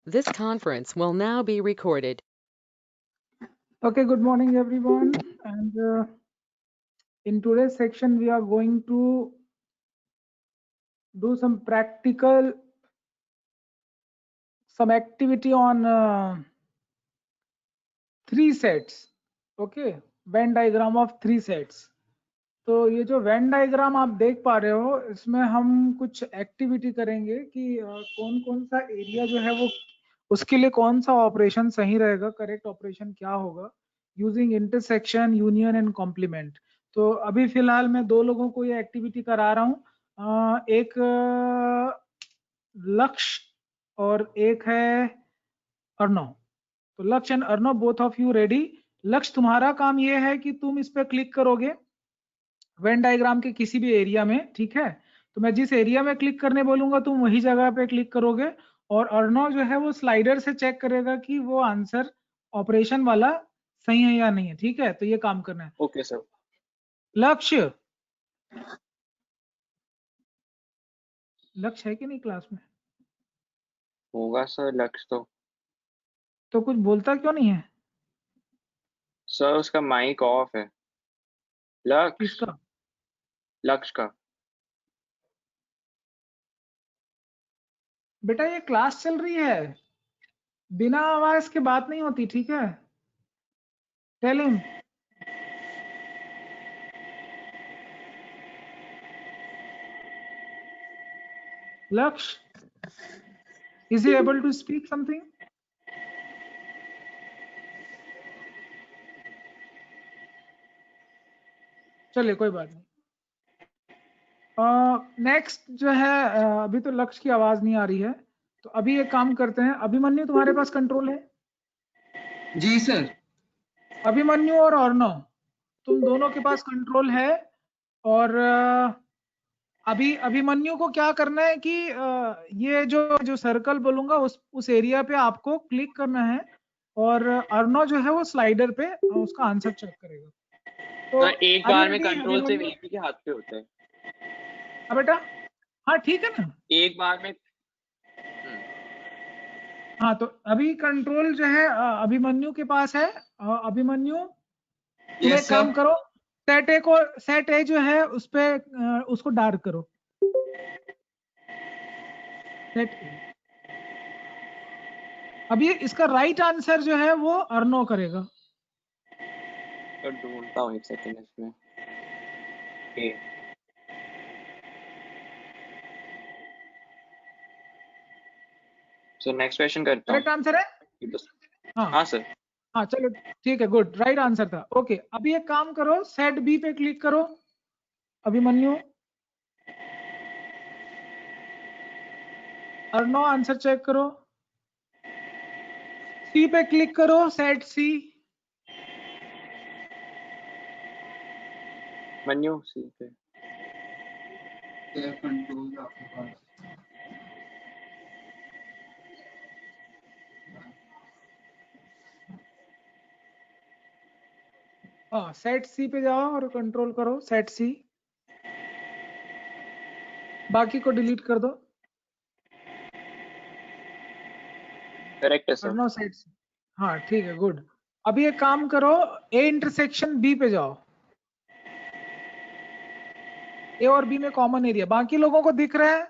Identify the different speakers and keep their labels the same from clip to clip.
Speaker 1: This conference will now be recorded.
Speaker 2: Okay, good morning everyone, and in today's section we are going to do some activity on 3 sets. Okay, Venn diagram of 3 sets. तो ये जो Venn diagram आप देख पा रहे हो, इसमें हम कुछ एक्टिविटी करेंगे कि कौन कौन सा एरिया जो है वो उसके लिए कौन सा ऑपरेशन सही रहेगा, करेक्ट ऑपरेशन क्या होगा using intersection, union and complement. तो अभी फिलहाल मैं 2 लोगों को ये एक्टिविटी करा रहा हूँ, एक लक्ष्य और एक है अर्णव। तो Lakshya and Arnav, both of you ready? Lakshya, तुम्हारा काम ये है कि तुम इस पे क्लिक करोगे वेन डायग्राम के किसी भी एरिया में, ठीक है? तो मैं जिस एरिया में क्लिक करने बोलूंगा तुम वही जगह पे क्लिक करोगे, और अर्णव जो है वो स्लाइडर से चेक करेगा कि वो आंसर ऑपरेशन वाला सही है या नहीं है, ठीक है? तो ये काम करना है।
Speaker 3: Okay sir.
Speaker 2: लक्ष्य है कि नहीं क्लास में?
Speaker 3: होगा सर लक्ष्य।
Speaker 2: तो कुछ बोलता क्यों नहीं है
Speaker 3: सर? उसका माइक ऑफ है। लक्ष्य?
Speaker 2: किसका?
Speaker 3: लक्ष्य का।
Speaker 2: बेटा ये क्लास चल रही है, बिना आवाज के बात नहीं होती, ठीक है? Tell him. Lakshya, is he able to speak something? चलिए कोई बात नहीं। नेक्स्ट जो है, अभी तो लक्ष्य की आवाज नहीं आ रही है, तो अभी एक काम करते हैं। अभिमन्यु, तुम्हारे पास कंट्रोल है?
Speaker 4: जी सर।
Speaker 2: अभिमन्यु और अर्णव, तुम दोनों के पास कंट्रोल है। और अभी अभिमन्यु को क्या करना है कि ये जो सर्कल बोलूंगा उस एरिया पे आपको क्लिक करना है, और अर्णव जो है वो स्लाइडर पे उसका आंसर चेक करेगा। तो
Speaker 3: सर एक बार में कंट्रोल से एक ही के हाथ पे होता है।
Speaker 2: हाँ बेटा, हाँ ठीक है ना,
Speaker 3: एक बार में।
Speaker 2: हाँ तो अभी कंट्रोल जो है अभिमन्यु के पास है। अभिमन्यु तुम एक काम करो, सेट ए जो है उस पे उसको डार्क करो। सेट ए। अभी इसका राइट आंसर जो है वो अर्णव करेगा।
Speaker 3: सर ढूंढता हूँ एक सेकंड इसमें। सो नेक्स्ट क्वेश्चन करता हूँ।
Speaker 2: करेक्ट आंसर है?
Speaker 3: हाँ सर।
Speaker 2: हाँ चलो ठीक है, गुड, राइट आंसर था। ओके, अभी एक काम करो, सेट बी पे क्लिक करो अभिमन्यु। अर्णव आंसर चेक करो। सी पे क्लिक करो, सेट सी।
Speaker 3: मन्यु सी पे।
Speaker 4: कंट्रोल आपके पास।
Speaker 2: हाँ, सेट सी पे जाओ और कंट्रोल करो सेट सी, बाकी को डिलीट कर दो।
Speaker 3: करेक्ट है सर।
Speaker 2: अर्णव सेट सी, हाँ ठीक है, गुड। अभी एक काम करो, ए इंटरसेक्शन बी पे जाओ। ए और बी में कॉमन एरिया, बाकी लोगों को दिख रहा है?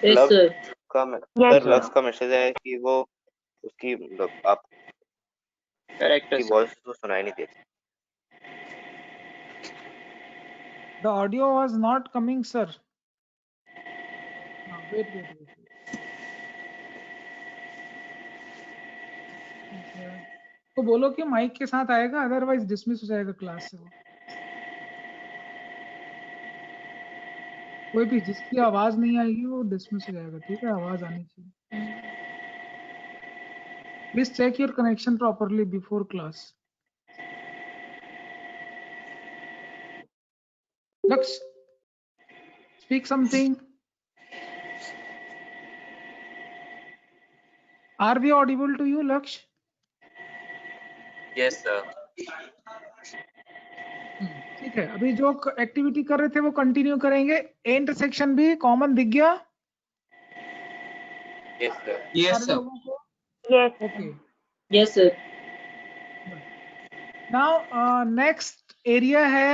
Speaker 5: लक्ष्य का मैसेज है कि वो उसकी आप
Speaker 3: करेक्ट है।
Speaker 5: वॉइस तो सुनाई नहीं देती।
Speaker 2: The audio was not coming, sir. Wait. तो बोलो कि माइक के साथ आएगा, अदरवाइज डिसमिस हो जाएगा क्लास से। कोई भी जिसकी आवाज नहीं आएगी वो डिसमिस हो जाएगा, ठीक है? आवाज आनी चाहिए। Please check your connection properly before class. Lux, speak something. Are we audible to you, Laksh?
Speaker 5: Yes sir.
Speaker 2: ठीक है, अभी जो एक्टिविटी कर रहे थे वो कंटिन्यू करेंगे। ए इंटरसेक्शन भी कॉमन दिख गया?
Speaker 5: Yes, sir.
Speaker 4: Yes,
Speaker 2: सारे
Speaker 4: sir.
Speaker 2: लोगों को
Speaker 6: Yes.
Speaker 2: Okay.
Speaker 6: Yes, sir.
Speaker 2: Now next area है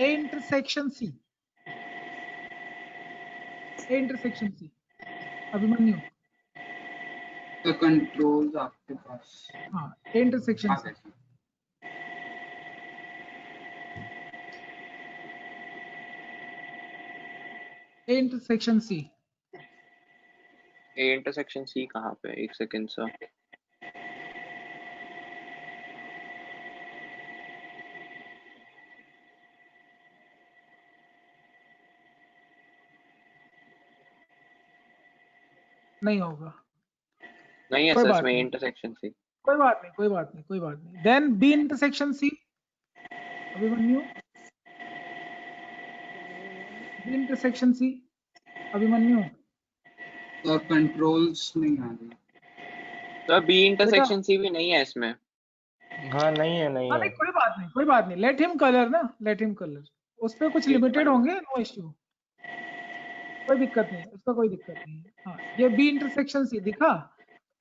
Speaker 2: A intersection C. A intersection C. Abhimanyu.
Speaker 4: तो कंट्रोल्स आपके पास
Speaker 2: हाँ, ए इंटरसेक्शन
Speaker 4: आ
Speaker 2: सी.
Speaker 4: गए.
Speaker 2: ए इंटरसेक्शन सी.
Speaker 3: ए इंटरसेक्शन सी कहाँ पे? एक सेकंड सर.
Speaker 2: नहीं होगा.
Speaker 3: नहीं है
Speaker 2: कोई
Speaker 3: सर
Speaker 2: बात
Speaker 3: इसमें
Speaker 2: नहीं.
Speaker 3: Intersection C.
Speaker 2: कोई बात नहीं, कोई बात नहीं, कोई बात नहीं. Then B intersection C. Abhimanyu. B intersection C. Abhimanyu.
Speaker 4: तो कंट्रोल्स नहीं आ रहे.
Speaker 3: सर बी इंटरसेक्शन सी भी नहीं है इसमें.
Speaker 7: हाँ नहीं है नहीं
Speaker 2: हाँ
Speaker 7: है
Speaker 2: नहीं, कोई बात नहीं, कोई बात नहीं. लेट हिम कलर ना, लेट हिम कलर. उस पे कुछ लिमिटेड होंगे, नो इश्यू. कोई दिक्कत नहीं, उसका कोई दिक्कत नहीं है. हाँ, ये बी इंटरसेक्शन सी दिखा.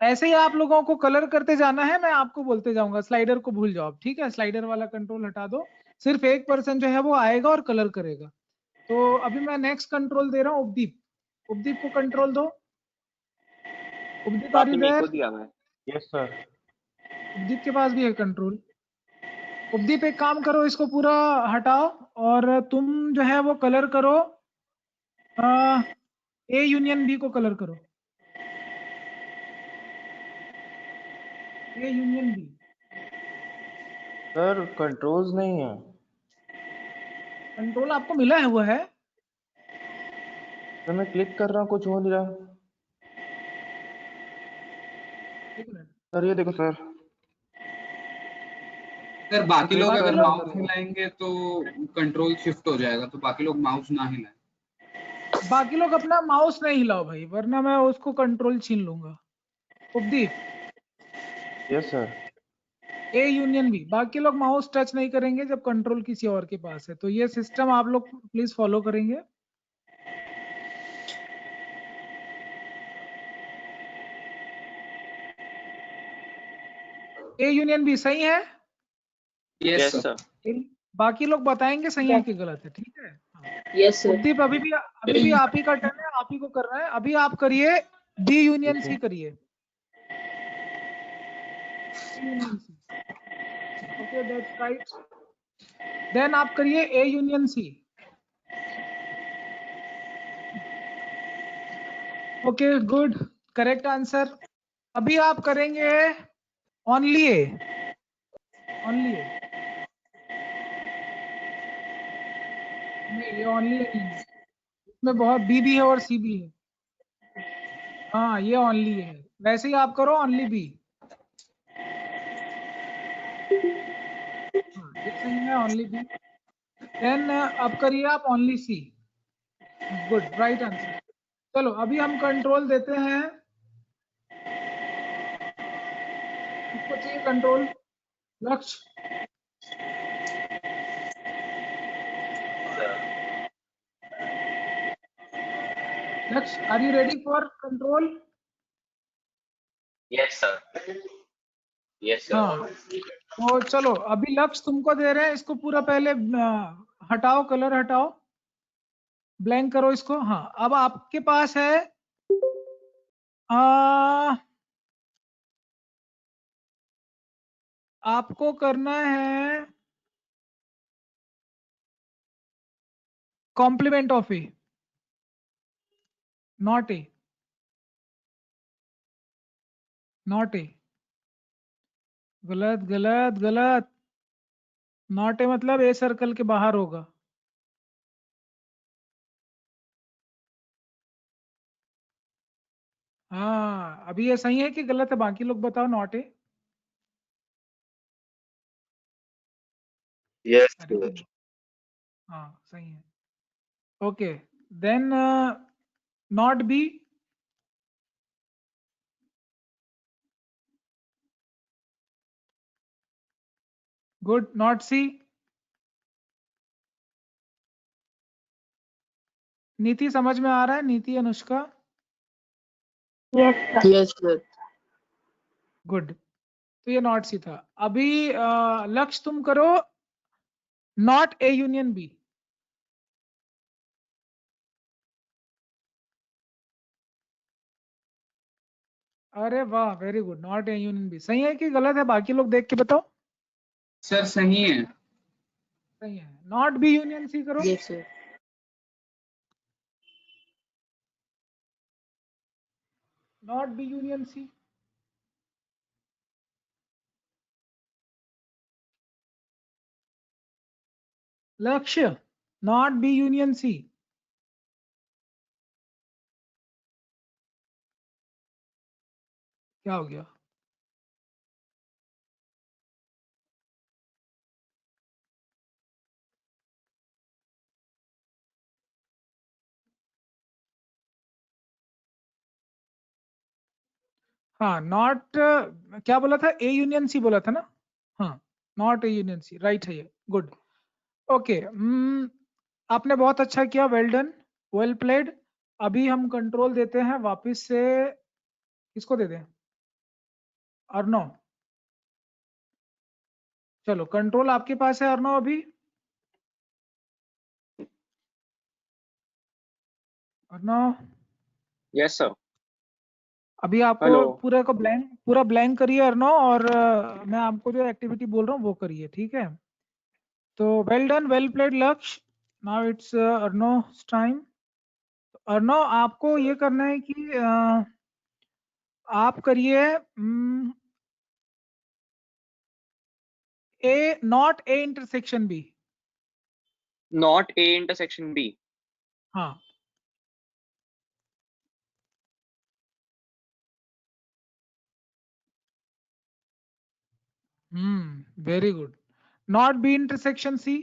Speaker 2: ऐसे ही आप लोगों को कलर करते जाना है, मैं आपको बोलते जाऊंगा. स्लाइडर को भूल जाओ, ठीक है? स्लाइडर वाला कंट्रोल हटा दो. सिर्फ एक पर्सन जो है वो आएगा और कलर करेगा. तो अभी मैं नेक्स्ट कंट्रोल दे रहा हूँ उपदीप. उपदीप को कंट्रोल दो. उपदीप आर
Speaker 3: बाकी
Speaker 2: यू
Speaker 3: मेरे
Speaker 2: देयर?
Speaker 3: को दिया हुआ है.
Speaker 7: यस सर
Speaker 2: उपदीप के पास भी है कंट्रोल. उपदीप एक काम करो, इसको पूरा हटाओ और तुम जो है वो कलर करो. ए यूनियन बी को कलर करो. A union B.
Speaker 7: Sir controls नहीं है
Speaker 2: कंट्रोल आपको मिला है वो है.
Speaker 7: सर मैं क्लिक कर रहा हूँ कुछ हो नहीं रहा
Speaker 2: एक मिनट.
Speaker 7: सर ये देखो सर
Speaker 4: सर बाकी लोग
Speaker 2: बाकी
Speaker 4: अगर
Speaker 2: लोग-
Speaker 4: माउस हिलाएंगे तो कंट्रोल शिफ्ट हो जाएगा, तो बाकी लोग माउस ना हिलाएं.
Speaker 2: बाकी लोग अपना माउस नहीं हिलाओ भाई, वरना मैं उसको कंट्रोल छीन लूंगा. Updeep.
Speaker 7: Yes sir
Speaker 2: A union B. बाकी लोग माउस टच नहीं करेंगे जब कंट्रोल किसी और के पास है. तो ये सिस्टम आप लोग प्लीज फॉलो करेंगे. ए यूनियन बी सही है.
Speaker 4: Yes
Speaker 3: yes
Speaker 4: sir.
Speaker 3: सर.
Speaker 2: बाकी लोग बताएंगे सही है कि गलत है, ठीक है? हाँ.
Speaker 6: Yes, sir.
Speaker 2: उपदीप अभी भी आप ही का टर्न है, आप ही को करना है. अभी आप करिए बी यूनियन सी करिए. Okay, that's right. देन आप करिए A union C. Okay good, correct answer. अभी आप करेंगे ओनली ए. ओनली ए. नहीं, ये ओनली नहीं है. इसमें बहुत बी भी है और सी भी है. हाँ, ये ओनली है. वैसे ही आप करो ओनली बी. हाँ, ये सही है, ओनली बी. देन अब करिए आप only C. Good, right answer. चलो अभी हम कंट्रोल देते हैं. किसको चाहिए control? Lakshya. Lakshya, are you ready for control?
Speaker 5: Yes, sir. Yes, sir.
Speaker 2: हाँ, तो चलो अभी लक्ष्य तुमको दे रहे हैं. इसको पूरा पहले हटाओ, कलर हटाओ, ब्लैंक करो इसको. हाँ, अब आपके पास है आपको करना है complement of A, not A. Not A. गलत गलत गलत. नॉट ए मतलब ए सर्कल के बाहर होगा. हाँ, अभी ये सही है कि गलत है? बाकी लोग बताओ. Not A.
Speaker 5: Yes,
Speaker 2: अरे
Speaker 5: sir.
Speaker 2: हाँ, सही है. Okay, then not B. Good. Not C. Niti समझ में आ रहा है? नीति, अनुष्का.
Speaker 6: Yes, sir.
Speaker 2: गुड, तो ये नॉट सी था। अभी लक्ष्य तुम करो नॉट ए यूनियन बी। अरे वाह, very good, not A union B. सही है कि गलत है? बाकी लोग देख के बताओ।
Speaker 4: सर सही है।
Speaker 2: सही है। नॉट बी यूनियन सी करो।
Speaker 6: Yes, sir.
Speaker 2: Not B union C. Lakshya, not B union सी। क्या हो गया? हाँ, नॉट क्या बोला था? ए यूनियन सी बोला था ना? हाँ, not A union C, right है ये। Good, okay. आपने बहुत अच्छा किया, वेल डन, वेल प्लेड। अभी हम कंट्रोल देते हैं वापस से। किसको दे दें? अर्णव। चलो, कंट्रोल आपके पास है अर्णव अभी। Arnav,
Speaker 3: yes sir.
Speaker 2: अभी आपको
Speaker 3: हेलो।
Speaker 2: पूरा ब्लैंक करिए अर्णव, और मैं आपको जो एक्टिविटी बोल रहा हूँ वो करिए, ठीक है? तो well done, well played Lakshya. Now it's Arnav time. Arnav, आपको ये करना है कि आप करिए A, not A intersection B.
Speaker 3: Not A intersection B.
Speaker 2: हाँ, very good. Not B intersection C.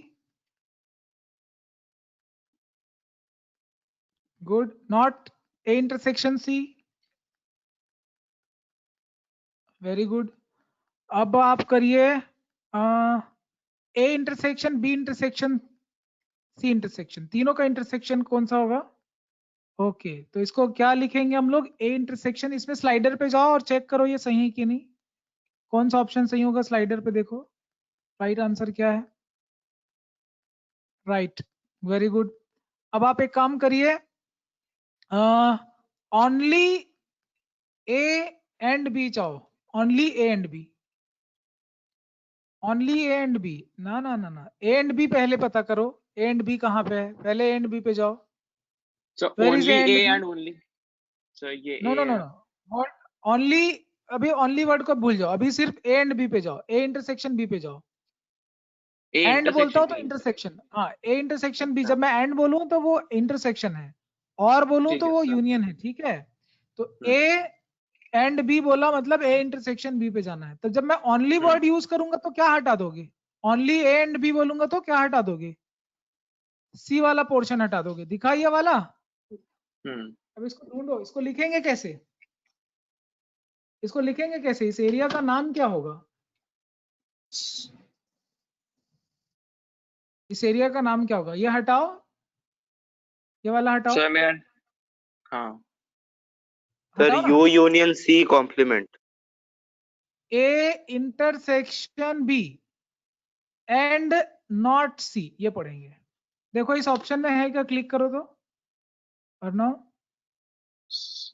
Speaker 2: Good, not A intersection C. Very good. अब आप करिए A intersection B intersection C intersection. तीनों का इंटरसेक्शन कौन सा होगा? ओके, तो इसको क्या लिखेंगे हम लोग? A intersection. इसमें स्लाइडर पे जाओ और चेक करो ये सही है कि नहीं। कौन सा ऑप्शन सही होगा? स्लाइडर पे देखो, राइट आंसर क्या है? Right, very good. अब आप एक काम करिए, ओनली ए एंड बी चाहो। Only A and B. Only A and B. ना ना ना ना, ए एंड बी पहले पता करो। ए एंड बी कहाँ पे है? पहले ए एंड बी पे जाओ।
Speaker 3: So
Speaker 2: where is
Speaker 3: only
Speaker 2: A
Speaker 3: A
Speaker 2: and B?
Speaker 3: And only. Sir ये
Speaker 2: नो
Speaker 3: ए
Speaker 2: नो नो
Speaker 3: है।
Speaker 2: No, only. अभी ओनली वर्ड को भूल जाओ, अभी सिर्फ ए एंड बी पे जाओ। ए इंटरसेक्शन बी पे जाओ।
Speaker 3: ए
Speaker 2: एंड बोलता
Speaker 3: इंटरसेक्शन
Speaker 2: हूँ तो
Speaker 3: बी।
Speaker 2: इंटरसेक्शन। हाँ, ए इंटरसेक्शन बी।
Speaker 3: अच्छा।
Speaker 2: जब मैं एंड बोलूँ तो वो इंटरसेक्शन है, और बोलूँ
Speaker 3: ठीक
Speaker 2: तो
Speaker 3: है
Speaker 2: वो
Speaker 3: सर।
Speaker 2: यूनियन है, ठीक है? तो ए एंड बी बोला मतलब ए इंटरसेक्शन बी पे जाना है। तो जब मैं ओनली वर्ड यूज करूंगा तो क्या हटा दोगे? ओनली ए एंड बी बोलूंगा तो क्या हटा दोगे? सी वाला पोर्शन हटा दोगे, दिखाई ये वाला। अब इसको ढूंढो, इसको लिखेंगे कैसे? इसको लिखेंगे कैसे? इस एरिया का नाम क्या होगा? इस एरिया का नाम क्या होगा? ये हटाओ, ये वाला हटाओ।
Speaker 3: सर मैं हाँ
Speaker 5: सर
Speaker 2: हटाओ ना।
Speaker 5: U union C complement.
Speaker 2: A intersection B and not C, ये पढ़ेंगे। देखो इस ऑप्शन में है क्या? क्लिक करो तो। और नो,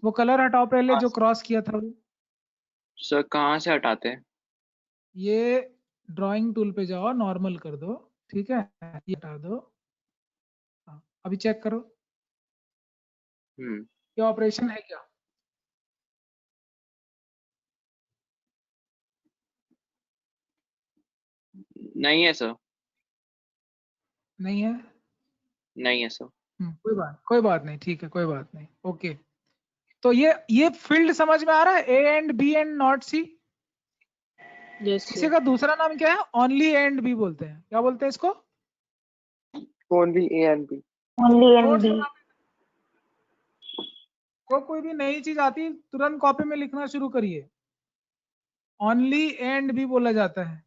Speaker 2: वो कलर हटाओ पहले जो क्रॉस किया था वो।
Speaker 3: सर कहाँ से हटाते हैं?
Speaker 2: ये ड्राइंग टूल पे जाओ, नॉर्मल कर दो, ठीक है? ये हटा दो। हाँ, अभी चेक करो ये ऑपरेशन है क्या?
Speaker 3: नहीं है सर।
Speaker 2: नहीं है?
Speaker 3: नहीं है सर।
Speaker 2: कोई बात नहीं, ठीक है, कोई बात नहीं, ओके। तो ये फील्ड समझ में आ रहा है? A and B and not C.
Speaker 6: Yes,
Speaker 2: इसी
Speaker 6: sir.
Speaker 2: का दूसरा नाम क्या है? ओनली ए एंड बी बोलते हैं। क्या बोलते हैं इसको?
Speaker 7: Only A and B.
Speaker 2: Notes बना। कोई भी नई चीज आती तुरंत कॉपी में लिखना शुरू करिए। ओनली एंड बी बोला जाता है,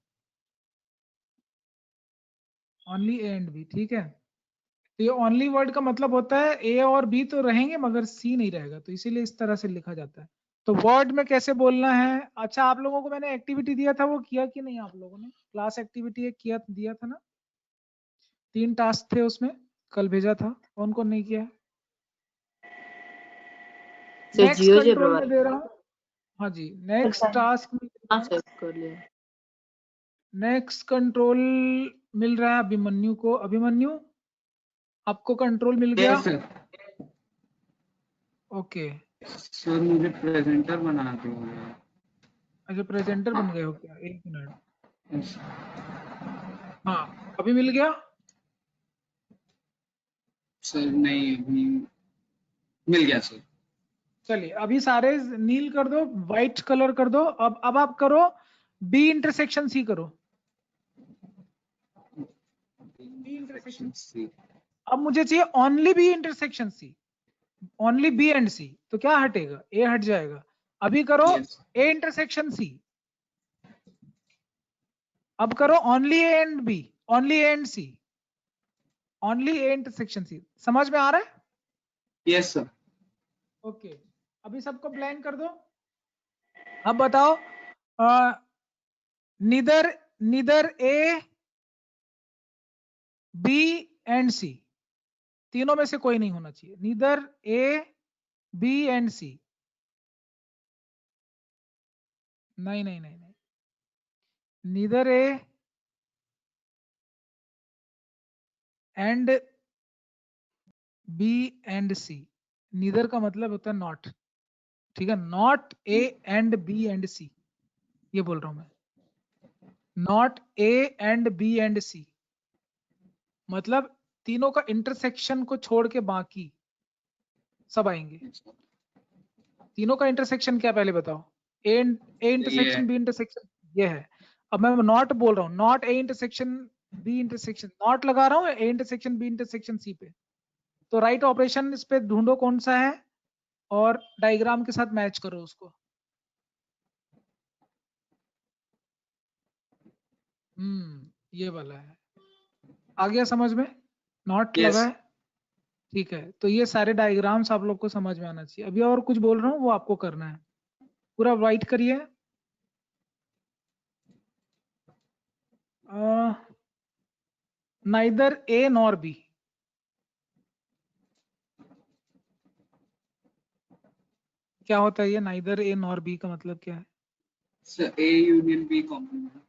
Speaker 2: ओनली ए एंड बी, ठीक है? तो ये ओनली वर्ड का मतलब होता है ए और बी तो रहेंगे मगर सी नहीं रहेगा, तो इसीलिए इस तरह से लिखा जाता है। तो वर्ड में कैसे बोलना है। अच्छा, आप लोगों को मैंने एक्टिविटी दिया था, वो किया कि नहीं आप लोगों ने? क्लास एक्टिविटी एक किया दिया था ना, 3 टास्क थे उसमें, कल भेजा था, कौन कौन नहीं किया?
Speaker 6: सर
Speaker 2: नेक्स्ट
Speaker 6: जियोजेब्रा
Speaker 2: कंट्रोल में
Speaker 6: वाला।
Speaker 2: दे रहा हूँ। हाँ जी, नेक्स्ट टास्क में
Speaker 6: हाँ सर कर लिया।
Speaker 2: नेक्स्ट कंट्रोल मिल रहा है अभिमन्यु को। अभिमन्यु, आपको कंट्रोल मिल गया?
Speaker 4: Yes sir.
Speaker 2: ओके।
Speaker 4: सर मुझे प्रेजेंटर बना दो।
Speaker 2: अच्छा, प्रेजेंटर बन गए हो क्या? एक मिनट।
Speaker 4: यस
Speaker 2: हाँ, अभी मिल गया?
Speaker 4: सर, नहीं अभी मिल गया सर।
Speaker 2: चलिए, अभी सारे नील कर दो, व्हाइट कलर कर दो। अब आप करो बी इंटरसेक्शन सी करो। B intersection,
Speaker 4: C.
Speaker 2: अब मुझे चाहिए only B intersection C, only B and C. तो क्या हटेगा? ए हट जाएगा। अभी करो
Speaker 4: यस
Speaker 2: ए इंटरसेक्शन सी। अब करो only A and B, only A and C, only A intersection C. समझ में आ रहा है?
Speaker 4: Yes sir.
Speaker 2: ओके, अभी सबको ब्लैंक कर दो। अब बताओ, neither A B and C, तीनों में से कोई नहीं होना चाहिए। Neither A B and C, नहीं नहीं नहीं नहीं, neither A and B and C. Neither का मतलब होता है नॉट, ठीक है? Not A and B and C, ये बोल रहा हूं मैं। Not A and B and C मतलब तीनों का इंटरसेक्शन को छोड़ के बाकी सब आएंगे। तीनों का इंटरसेक्शन क्या पहले बताओ? ए इंटरसेक्शन बी इंटरसेक्शन ये है। अब मैं नॉट बोल रहा हूँ, not A intersection B intersection, not लगा रहा हूँ A intersection B intersection C पे। तो राइट ऑपरेशन इस पे ढूंढो कौन सा है और डायग्राम के साथ मैच करो उसको। ये वाला है। आ गया समझ में? नॉट लगा
Speaker 4: यस
Speaker 2: है, ठीक है। तो ये सारे डायग्राम्स आप लोग को समझ में आना चाहिए। अभी और कुछ बोल रहा हूँ वो आपको करना है। पूरा वाइट करिए। नाइदर ए नॉर बी, क्या होता है ये नाइदर ए नॉर बी का मतलब क्या है?
Speaker 4: Sir, A union B complement.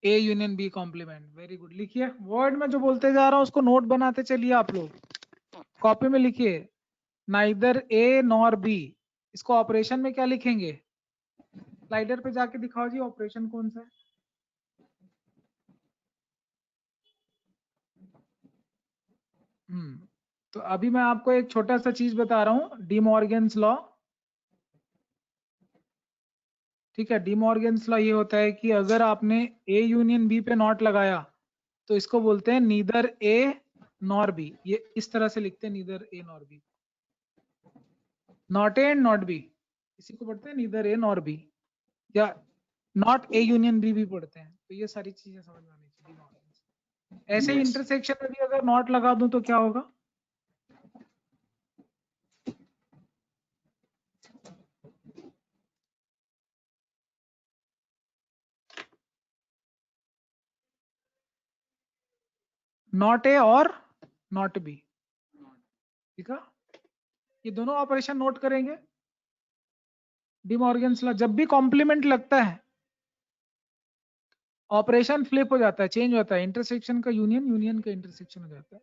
Speaker 2: A union B complement, very good. लिखिए, वर्ड में जो बोलते जा रहा हूँ उसको नोट बनाते चलिए आप लोग। कॉपी में लिखिए नाइदर ए नॉर बी। इसको ऑपरेशन में क्या लिखेंगे? स्लाइडर पे जाके दिखाओ जी, ऑपरेशन कौन सा है? तो अभी मैं आपको एक छोटा सा चीज बता रहा हूँ, डी मॉर्गन्स लॉ। ठीक है, डी मॉर्गन्स लॉ ये होता है कि अगर आपने ए यूनियन बी पे नॉट लगाया तो इसको बोलते हैं नीदर ए नॉर बी। ये इस तरह से लिखते हैं, neither A nor be, not A and not B, इसी को पढ़ते हैं नीदर ए नॉर बी, या नॉट ए यूनियन बी भी पढ़ते हैं। तो ये सारी चीजें समझ में आनी चाहिए। ऐसे ही
Speaker 4: Yes.
Speaker 2: इंटरसेक्शन में भी अगर नॉट लगा दूं तो क्या होगा? नॉट ए और नॉट बी, ठीक है? ये दोनों ऑपरेशन नोट करेंगे। डी मॉर्गन्स लॉ, जब भी कॉम्प्लीमेंट लगता है ऑपरेशन फ्लिप हो जाता है, चेंज होता है। इंटरसेक्शन का यूनियन, यूनियन का इंटरसेक्शन हो जाता है।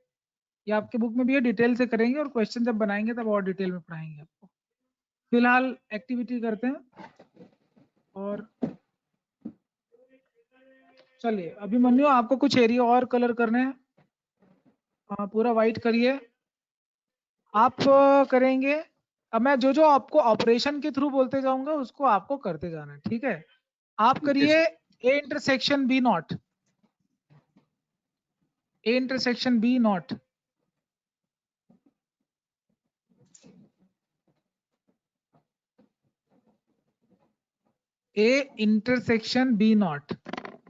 Speaker 2: ये आपके बुक में भी है, डिटेल से करेंगे और क्वेश्चन जब बनाएंगे तब और डिटेल में पढ़ाएंगे आपको। फिलहाल एक्टिविटी करते हैं। और चलिए अभिमन्यु, आपको कुछ एरिया और कलर करने हैं। पूरा वाइट करिए। आप करेंगे। अब मैं जो जो आपको ऑपरेशन के थ्रू बोलते जाऊंगा उसको आपको करते जाना है, ठीक है? आप करिए A intersection B not, A intersection B not. A intersection B not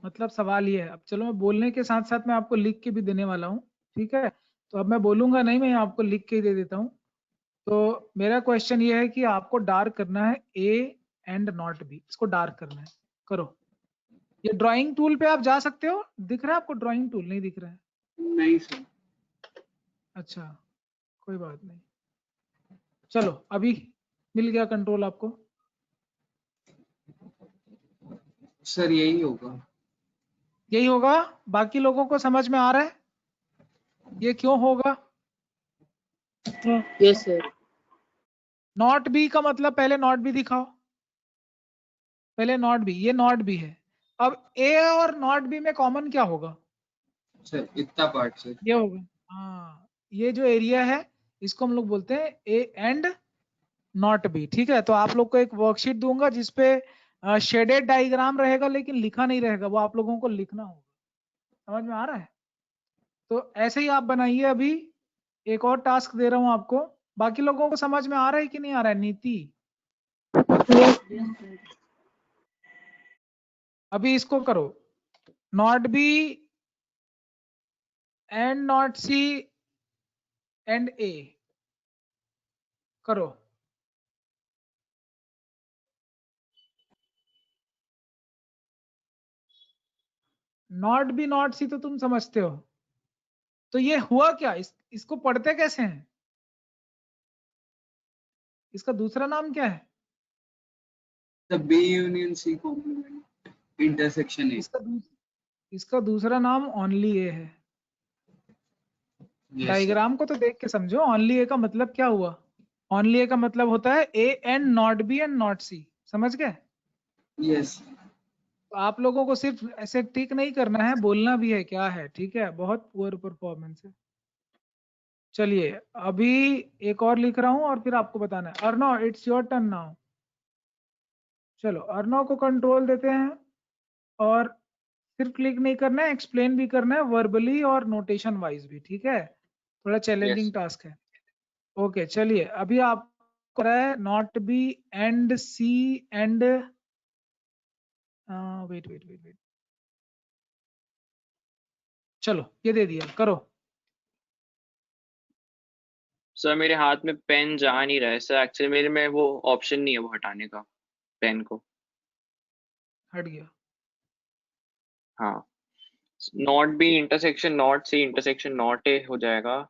Speaker 2: मतलब सवाल ये है। अब चलो मैं बोलने के साथ साथ मैं आपको लिख के भी देने वाला हूँ, ठीक है? तो अब मैं बोलूंगा नहीं, मैं आपको लिख के ही दे देता हूँ। तो मेरा क्वेश्चन ये है कि आपको डार्क करना है ए एंड नॉट बी, इसको डार्क करना है। करो। ये ड्राइंग टूल पे आप जा सकते हो, दिख रहा है आपको ड्राइंग टूल? नहीं दिख रहा है?
Speaker 4: नहीं सर।
Speaker 2: अच्छा, कोई बात नहीं। चलो अभी मिल गया कंट्रोल आपको।
Speaker 4: सर यही होगा।
Speaker 2: यही होगा? बाकी लोगों को समझ में आ रहा है ये क्यों होगा?
Speaker 6: Yes sir.
Speaker 2: नॉट बी का मतलब पहले नॉट बी दिखाओ, पहले नॉट बी। ये नॉट बी है। अब ए और नॉट बी में कॉमन क्या होगा?
Speaker 4: सर इतना पार्ट सर।
Speaker 2: ये होगा, हाँ, ये जो एरिया है इसको हम लोग बोलते हैं ए एंड नॉट बी। ठीक है, तो आप लोग को एक वर्कशीट दूंगा जिसपे शेडेड डायग्राम रहेगा लेकिन लिखा नहीं रहेगा, वो आप लोगों को लिखना होगा। समझ में आ रहा है? तो ऐसे ही आप बनाइए। अभी एक और टास्क दे रहा हूं आपको। बाकी लोगों को समझ में आ रहा है कि नहीं आ रहा है? नीति, अभी इसको करो। Not B and not C and A करो। नॉट बी नॉट सी तो तुम समझते हो। तो ये हुआ क्या? इसको पढ़ते कैसे हैं? इसका दूसरा नाम क्या है?
Speaker 4: The B union C complement intersection A.
Speaker 2: इसका दूसरा नाम ओनली ए है। डायग्राम को तो देख के समझो। ओनली ए का मतलब क्या हुआ? ओनली ए का मतलब होता है A and not B and not C. समझ गए?
Speaker 4: यस।
Speaker 2: तो आप लोगों को सिर्फ ऐसे टिक नहीं करना है, बोलना भी है क्या है। ठीक है, बहुत पुअर परफॉर्मेंस है। चलिए अभी एक और लिख रहा हूं और फिर आपको बताना है। Arnav, it's your turn now. चलो अर्णव को कंट्रोल देते हैं और सिर्फ क्लिक नहीं करना है, एक्सप्लेन भी करना है वर्बली और नोटेशन वाइज भी। ठीक है, थोड़ा चैलेंजिंग टास्क है। ओके चलिए अभी आप कर रहा है not B and C and wait wait wait wait, चलो ये दे दिया, करो।
Speaker 3: सर मेरे हाथ में पेन जा नहीं रहा है सर, एक्चुअली मेरे में वो ऑप्शन नहीं है वो हटाने का पेन को।
Speaker 2: हट गया।
Speaker 3: हाँ, not B intersection not C intersection not A हो जाएगा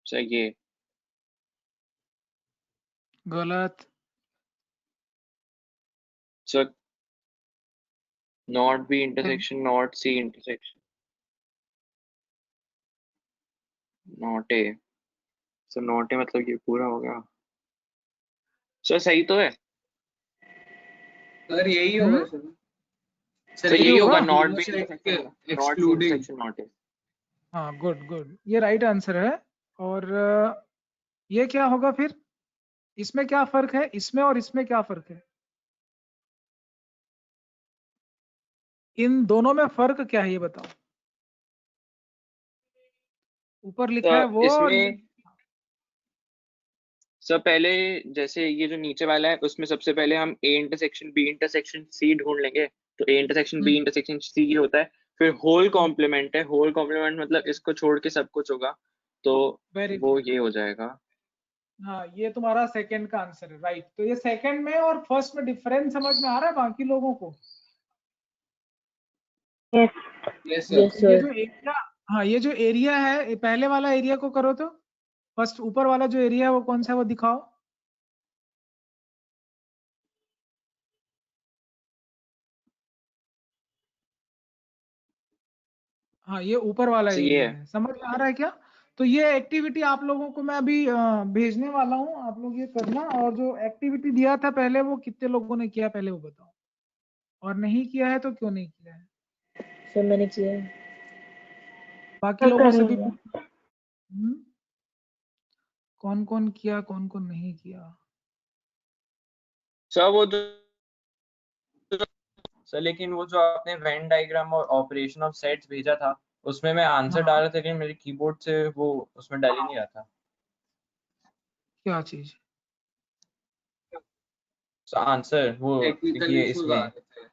Speaker 3: सर। ये
Speaker 2: गलत।
Speaker 3: Sir not B intersection not C intersection not A. Sir not A मतलब ये पूरा हो गया सर, सही तो है?
Speaker 4: सर यही होगा सर।
Speaker 3: सर यही होगा not B
Speaker 4: check
Speaker 3: intersection not C
Speaker 4: excluding.
Speaker 3: Intersection not A.
Speaker 2: हाँ गुड गुड, ये राइट आंसर है। और ये क्या होगा फिर? इसमें क्या फर्क है? इसमें और इसमें क्या फर्क है? इन दोनों में फर्क क्या है ये बताओ। ऊपर लिखा है
Speaker 3: सर
Speaker 2: वो और
Speaker 3: इसमें सर पहले जैसे ये जो नीचे वाला है उसमें सबसे पहले हम A intersection B intersection C ढूंढ लेंगे। तो A intersection B intersection C ये होता है। फिर होल कॉम्प्लीमेंट है, होल कॉम्प्लीमेंट मतलब इसको छोड़ के सब कुछ होगा, तो
Speaker 2: वेरी
Speaker 3: वो
Speaker 2: गुड।
Speaker 3: ये हो जाएगा।
Speaker 2: हाँ ये तुम्हारा सेकंड का आंसर है, राइट। तो ये सेकंड में और फर्स्ट में डिफरेंस समझ में आ रहा है बाकी लोगों को?
Speaker 4: Yes
Speaker 6: yes
Speaker 4: sir.
Speaker 2: ये
Speaker 6: सर।
Speaker 2: जो एरिया, हाँ ये जो एरिया है, ये पहले वाला एरिया को करो तो। फर्स्ट ऊपर वाला जो एरिया है वो कौन सा है वो दिखाओ। हाँ ये ऊपर वाला
Speaker 3: सो ये
Speaker 2: एरिया
Speaker 3: है
Speaker 2: है, समझ में आ रहा है क्या? तो ये एक्टिविटी आप लोगों को मैं अभी भेजने वाला हूँ, आप लोग ये करना। और जो एक्टिविटी दिया था पहले वो कितने लोगों ने किया पहले वो बताओ, और नहीं किया है तो क्यों नहीं किया है?
Speaker 6: सर मैंने किया है।
Speaker 2: बाकी लोगों से भी कौन कौन किया कौन कौन नहीं किया?
Speaker 3: सर। वो जो सर लेकिन वो जो आपने वेन डायग्राम और ऑपरेशन ऑफ सेट्स भेजा था उसमें मैं आंसर
Speaker 2: हाँ
Speaker 3: डाल रहा था लेकिन मेरे कीबोर्ड से वो उसमें डाल ही नहीं रहा था।
Speaker 2: क्या चीज?
Speaker 3: सो आंसर वो
Speaker 4: टेक्निकल
Speaker 3: ये
Speaker 4: इश्यूज आ
Speaker 3: इसमें
Speaker 4: रहे थे।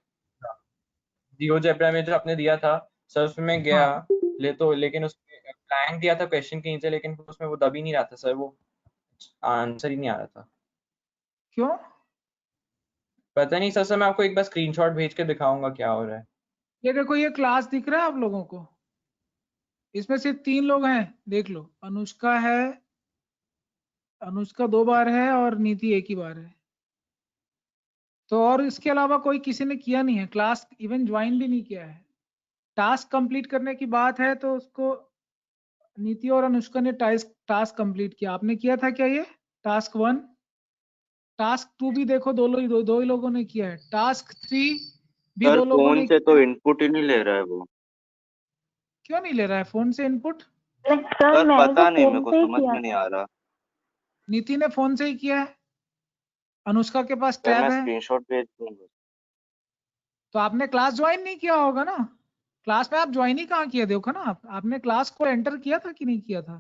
Speaker 8: जियोजेब्रा में जो आपने दिया था सर, उसमें मैं गया लेकिन उसमें ब्लैंक दिया था क्वेश्चन के नीचे, लेकिन उसमें वो दब ही नहीं रहा था सर, वो आंसर ही नहीं आ रहा था।
Speaker 2: क्यों?
Speaker 8: पता नहीं सर, मैं आपको एक बार स्क्रीनशॉट भेज के दिखाऊंगा क्या हो रहा है।
Speaker 2: ये देखो, ये क्लास दिख रहा है आप लोगों को? इसमें सिर्फ 3 लोग हैं, देख लो। अनुष्का है, अनुष्का 2 बार है और नीति 1 ही बार है। तो और इसके अलावा कोई किसी ने किया नहीं है, क्लास इवन ज्वाइन भी नहीं किया है। टास्क कंप्लीट करने की बात है तो उसको नीति और अनुष्का ने टास्क कंप्लीट किया। आपने किया था क्या ये टास्क 1? टास्क 2 भी देखो, दो ही लोगों ने किया है। टास्क 3 भी
Speaker 5: सर
Speaker 2: 2 लोगों
Speaker 5: फोन
Speaker 2: ने
Speaker 5: से
Speaker 2: किया
Speaker 5: तो
Speaker 2: है।
Speaker 5: इनपुट ही नहीं ले रहा है वो।
Speaker 2: क्यों नहीं ले रहा है फोन से इनपुट?
Speaker 5: सर पता नहीं, मेरे को समझ में नहीं आ रहा।
Speaker 2: नीति ने फोन से ही किया है, अनुष्का के पास
Speaker 5: सर
Speaker 2: टैब
Speaker 5: मैं
Speaker 2: है।
Speaker 5: स्क्रीनशॉट भेज दूंगा।
Speaker 2: तो आपने क्लास ज्वाइन नहीं किया होगा ना? क्लास में आप ज्वाइन ही कहाँ किया, देखो ना आपने क्लास को एंटर किया था कि नहीं किया था?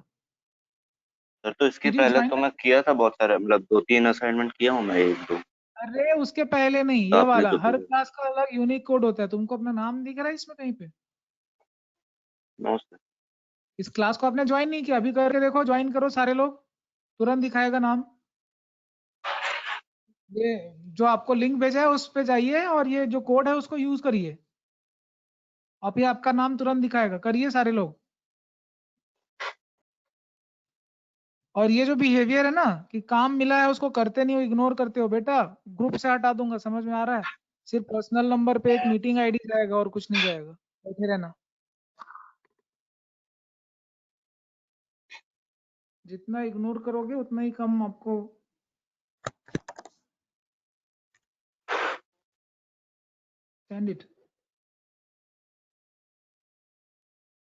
Speaker 5: सर तो इसके
Speaker 2: Did you
Speaker 5: पहले
Speaker 2: join
Speaker 5: तो
Speaker 2: it?
Speaker 5: मैं किया था बहुत सारे, मतलब 2-3 असाइनमेंट किया हूँ मैं, 1-2।
Speaker 2: अरे उसके पहले नहीं, ये
Speaker 5: आपने
Speaker 2: वाला
Speaker 5: जो
Speaker 2: हर
Speaker 5: दिया
Speaker 2: क्लास का अलग यूनिक कोड होता है। तुमको अपना नाम दिख रहा है इसमें कहीं पे?
Speaker 5: No sir.
Speaker 2: इस क्लास को आपने ज्वाइन नहीं किया, अभी करके देखो, ज्वाइन करो सारे लोग, तुरंत दिखाएगा नाम। ये जो आपको लिंक भेजा है उस पे जाइए और ये जो कोड है उसको यूज करिए, अब ये आपका नाम तुरंत दिखाएगा। करिए सारे लोग। और ये जो बिहेवियर है ना कि काम मिला है उसको करते नहीं हो, इग्नोर करते हो, बेटा ग्रुप से हटा दूंगा, समझ में आ रहा है? सिर्फ पर्सनल नंबर पे एक मीटिंग आईडी जाएगा और कुछ नहीं जाएगा, बैठे रहना। जितना इग्नोर करोगे उतना ही कम आपको सेंड इट।